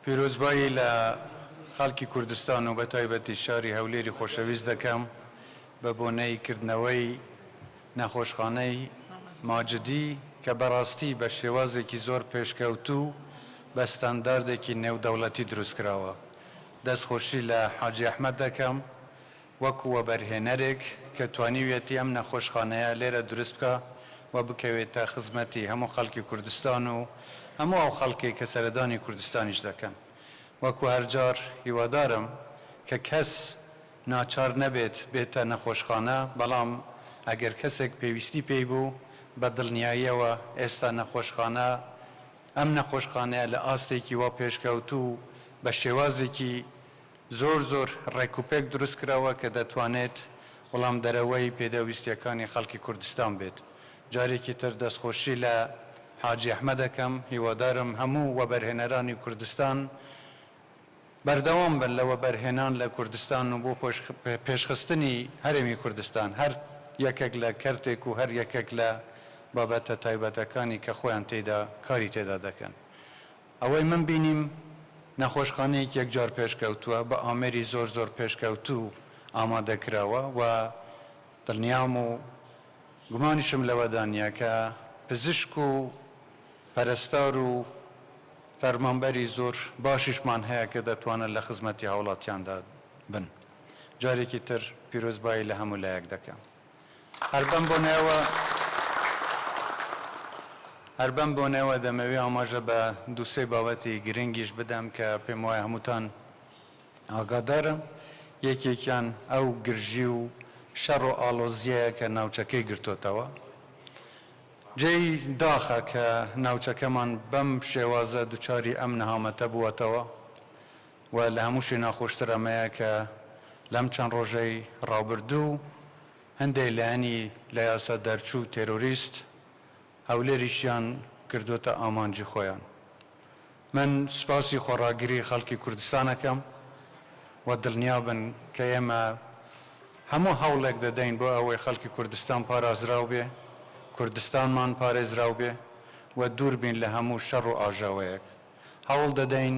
پیرۆزبایی لە خەڵکی کوردستان و بە تایبەتی شاری هەولێری خۆشەویست دەکەم بە بۆنەی کردنەوەی نەخۆشخانەی ماجدی کە بەڕاستی بە شێوازێکی زۆر پێشکەوتوو بە ستانداردێکی نێودەوڵەتی دروستکراوە. دەستخۆشی لە حاجی ئەحمەد دەکەم وەکو وەبەرهێنەرێک کە توانیوێتی ئەم نەخۆشخانەیە لێرە دروست بکە و بکەوێتە خزمەتی هەموو خەڵکی کوردستان و هەموو ئەو خەڵکی کە سەردانی کوردستانیش دەکەن. وەکو هەرجار هیوادارم کە کەس ناچار نەبێت بێتە نەخۆشخانە، بەڵام ئەگەر کەسێک پێویستی پێی بوو بە دڵنیاییەوە ئێستا نەخۆشخانە ئەم نەخۆشخانەیە لە ئاستێکی وا پێشکەوتوو بە شێوازێکی زۆر ڕێکوپێک دروست کراوە کە دەتوانێت وەڵام دەرەوەی پێدەویستیەکانی خەڵکی کوردستان بێت. جارێکی تر دەستخۆشی لە حاجی ئەحمەد دەکەم، هیوادارم هەموو وەبەرهێنەرانی کوردستان بەردەوام بن لە وەبەرهێنان لە کوردستان و بۆ پێشخستنی هەرێمی کوردستان، هەر یەکێک لە کەرتێک و هەر یەکێک لە بابەتە تایبەتەکانی کە خۆیان تێدا کاری تێدا دەکەن. ئەوەی من بینیم نەخۆشخانەیەک یەکجار پێشکەوتووە بە ئامێری زۆر پێشکەوتوو ئامادەکراوە و دڵنیام و گومانیشم لەوەدانە کە پزیشک و پەرستار و فەرمانبەری زۆر باشیشمان هەیە کە دەتوانن لە خزمەتی هاوڵاتیاندا بن. جارێکی تر پیرۆزبایی لە هەموو لایەک دەکەم. هەربەم بۆ نێوە دەمەوێ ئاماژە بە دووسێ بابەتی گرنگیش بدەم کە پێم وایە هەمووتان ئاگادارم. یەکێکیان ئەو گرژی و شەڕ و ئاڵۆزیەیە کە ناوچەکەی گرتوتەوە. جێی داخە کە ناوچەکەمان بەم شێوازە دووچاری ئەم نەهامەتە بووەتەوە و لە هەمووشی ناخۆشتر ئەمەیە کە لەم چەند ڕۆژەی ڕابردوو هەندێک لایەنی لە یاسا دەرچوو تێرۆریست هەولێریشیان کردوتە ئامانجی خۆیان. من سوپاسی خۆڕاگیری خەڵکی کوردستانەکەم و دڵنیا بن کە ئێمە هەموو هەوڵێک دەدەین بۆ ئەوەی خەڵکی کوردستان پارازراو بێ، کوردستانمان پارێزراو بێ و دوور بین لە هەموو شەڕ و ئاژاوەیەک. هەوڵ دەدەین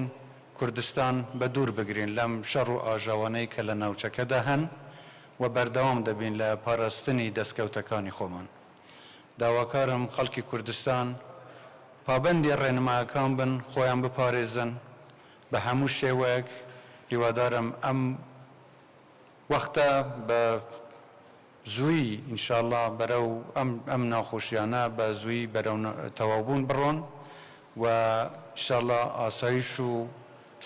کوردستان بە دوور بگرین لەم شەڕ و ئاژاوانەی کە لە ناوچەکەدا هەن و بەردەوام دەبین لە پاراستنی دەستکەوتەکانی خۆمان. داواکارم خەڵکی کوردستان پابەندی ڕێنمایەکان بن، خۆیان بپارێزن بە هەموو شێوەیەک. هیوادارم ئەم وەختە بە زووی ئینشاءڵڵا بەرەو ئەم ناخۆشیانە بە زووی بەرەو تەواوبوون بڕۆن و ئینشاءڵڵا ئاسایش و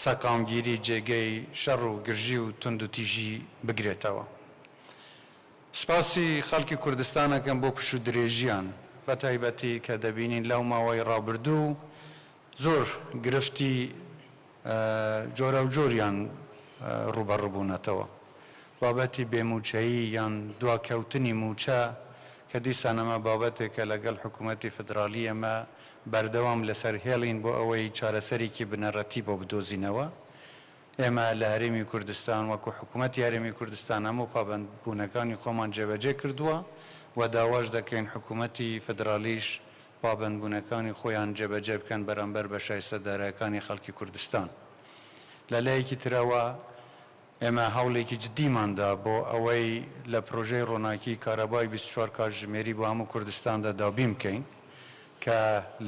سەقامگیری جێگەی شەڕ و گرژی و تند و تیژی بگرێتەوە. سپاسی خەڵکی کوردستانەکەم بۆ پشت و درێژیان بە تایبەتی کە دەبینین لەو ماوەی ڕابردوو زۆر گرفتی جۆرە و جۆریان ڕوبەڕووبوونەتەوە. بابەتی بێموچەیی یان دواکەوتنی موچە کە دیسان ئەمە بابەتێکە لەگەڵ حکوومەتی فدرالی ئەمە بەردەوام لەسەر هێڵین بۆ ئەوەی چارەسەرێکی بنەڕەتی بۆ بدۆزینەوە. ئێمە لە هەرێمی کوردستان وەکو حکوومەتی هەرێمی کوردستان هەموو پابەندبوونەکانی خۆمان جێبەجێ کردووە و داواش دەکەین حکوومەتی فدرالیش پابەندبوونەکانی خۆیان جێبەجێ بکەن بەرامبەر بە شایستەدارەکانی خەڵکی کوردستان. لە لایەکی ترەوە ئێمە هەوڵێکی جدیماندا بۆ ئەوەی لە پرۆژەی ڕۆناکی کارەبای 24 کاتژمێری بۆ هەموو کوردستاندا دابین بکەین کە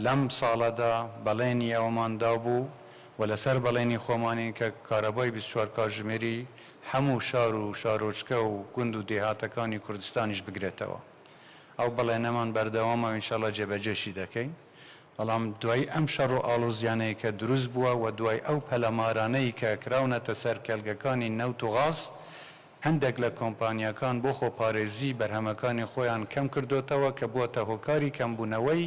لەم ساڵەدا بەڵێنی ئەوەماندا بوو و لەسەر بەڵێنی خۆمانین کە کارەبای 24 کاتژمێری هەموو شار و شارۆچکە و گوند و دێهاتەکانی کوردستانیش بگرێتەوە. ئەو بەڵێنەمان بەردەوامە و ئینشاڵڵا جێبەجێشی دەکەین. بەڵام دوای ئەم شەڕ و ئاڵۆزیانەی کە دروست بووە و دوای ئەو پەلەمارانەی کە کراونەتە سەر کەلگەکانی نەوت و غاز، هەندێک لە کۆمپانیەکان بۆ خۆپارێزی بەرهەمەکانی خۆیان کەم کردوتەوە کە بووەتە هۆکاری کەمبوونەوەی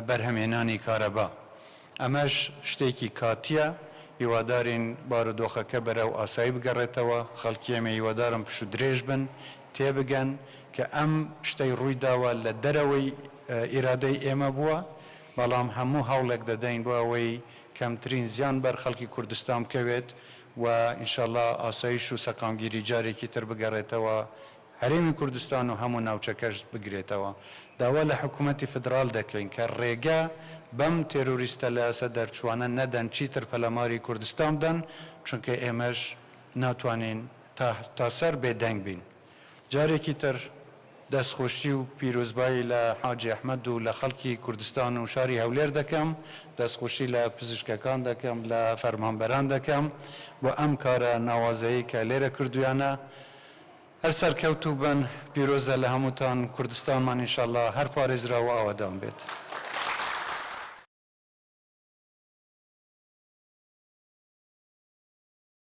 بەرهەمێنانی کارەبا. ئەمەش شتێکی کاتیە. هیوادارین بارودۆخەکە بەرەو ئاسایی بگەڕێتەوە. خەڵکی ئێمە هیوادارم پشت و درێژ بن، تێبگەن کە ئەم شتەی ڕوویداوە لە دەرەوەی ئیرادەی ئێمە بووە، بەڵام هەموو هەوڵێک دەدەین بۆ ئەوەی کەمترین زیان بەر خەڵکی کوردستان بکەوێت و ئینشاءڵڵا ئاسایش و سەقامگیری جارێکی تر بگەڕێتەوە هەرێمی کوردستان و هەموو ناوچەکەش بگرێتەوە. داوا لە حکوومەتی فدرال دەکەین کە ڕێگە بەم تێروریستە لە ئەسە دەرچوانە نەدەن چیتر پەلەماری کوردستان بدەن، چونکە ئێمەش ناتوانین تا سەر بێدەنگ بین. جارێکی تر دەستخۆشی و پیرۆزبایی لە حاجی ئەحمەد و لە خەڵکی کوردستان و شاری هەولێر دەکەم، دەستخۆشی لە پزیشکەکان دەکەم، لە فەرمانبەران دەکەم و ئەم کارە ناوازەیی کە لێرە کردویانە هەر سەرکەوتوو بن، پیرۆزە لە هەمووتان، کوردستانمان ئینشاءالله هەر پارێزراوە ئەوەدام بێت.